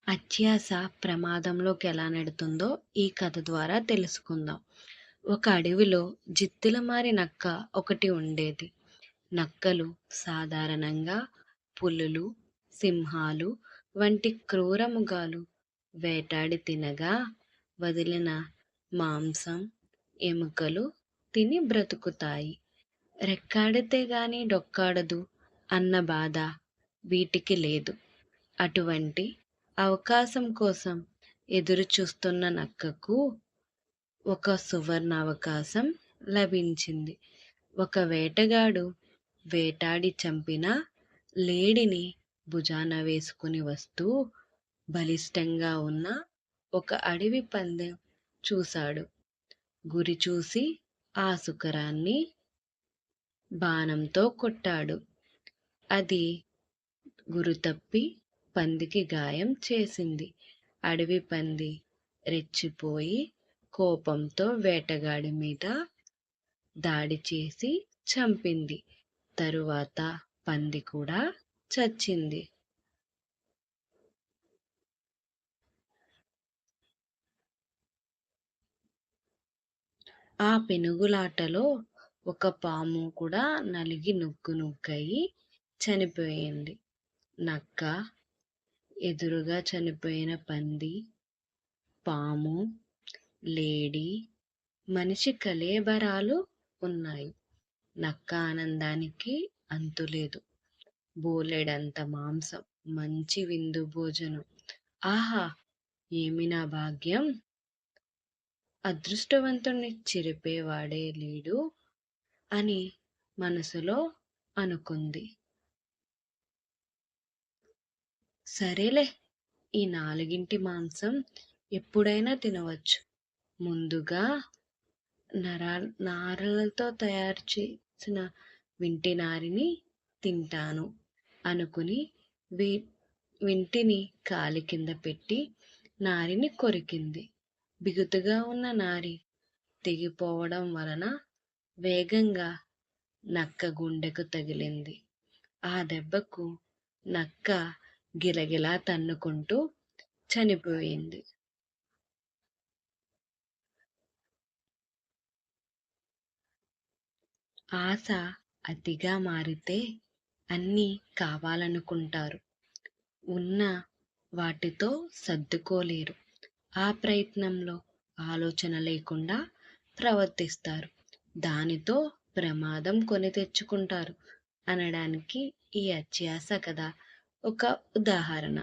అత్యాస ప్రమాదంలోకి ఎలా నెడుతుందో ఈ కథ ద్వారా తెలుసుకుందాం. ఒక అడవిలో జిత్తులమారి నక్క ఒకటి ఉండేది. నక్కలు సాధారణంగా పులులు, సింహాలు వంటి క్రూర మృగాలు వేటాడి తినగా వదిలిన మాంసం, ఎముకలు తిని బ్రతుకుతాయి. రెక్కాడితే గాని డొక్కాడదు అన్న బాధ వీటికి లేదు. అటువంటి అవకాశం కోసం ఎదురు చూస్తున్న నక్కకు ఒక సువర్ణావకాశం లభించింది. ఒక వేటగాడు వేటాడి చంపిన లేడిని భుజాన వేసుకుని వస్తూ బలిష్టంగా ఉన్న ఒక అడవి పందెం చూశాడు. గురి చూసి ఆ శుకరాన్ని బాణంతో కొట్టాడు. అది గురుతప్పి పందికి గాయం చేసింది. అడవి పంది రెచ్చిపోయి కోపంతో వేటగాడి మీద దాడి చేసి చంపింది. తరువాత పంది కూడా చచ్చింది. ఆ పెనుగులాటలో ఒక పాము కూడా నలిగి నుగ్గు చనిపోయింది. నక్క, ఎదురుగా చనిపోయిన పంది, పాము, లేడి, మనిషి కళేబరాలు ఉన్నాయి. నక్క ఆనందానికి అంతులేదు. బోలెడంత మాంసం, మంచి విందు భోజనం. ఆహా, ఏమి నా భాగ్యం! అదృష్టవంతుణ్ణి చెరిపేవాడే లేడు అని మనసులో అనుకుంది. సరేలే, ఈ నాలుగింటి మాంసం ఎప్పుడైనా తినవచ్చు. ముందుగా నారలతో తయారు చేసిన వింటి నారిని తింటాను అనుకుని వింటిని కాలి కింద పెట్టి నారిని కొరికింది. బిగుతుగా ఉన్న నారి తెగిపోవడం వలన వేగంగా నక్క గుండెకు తగిలింది. ఆ దెబ్బకు నక్క గిలగిలా తన్నుకుంటూ చనిపోయింది. ఆశ అతిగా మారితే అన్నీ కావాలనుకుంటారు. ఉన్న వాటితో సర్దుకోలేరు. ఆ ప్రయత్నంలో ఆలోచన లేకుండా ప్రవర్తిస్తారు. దానితో ప్రమాదం కొని తెచ్చుకుంటారు అనడానికి ఈ అత్యాస కథ ఒక ఉదాహరణ.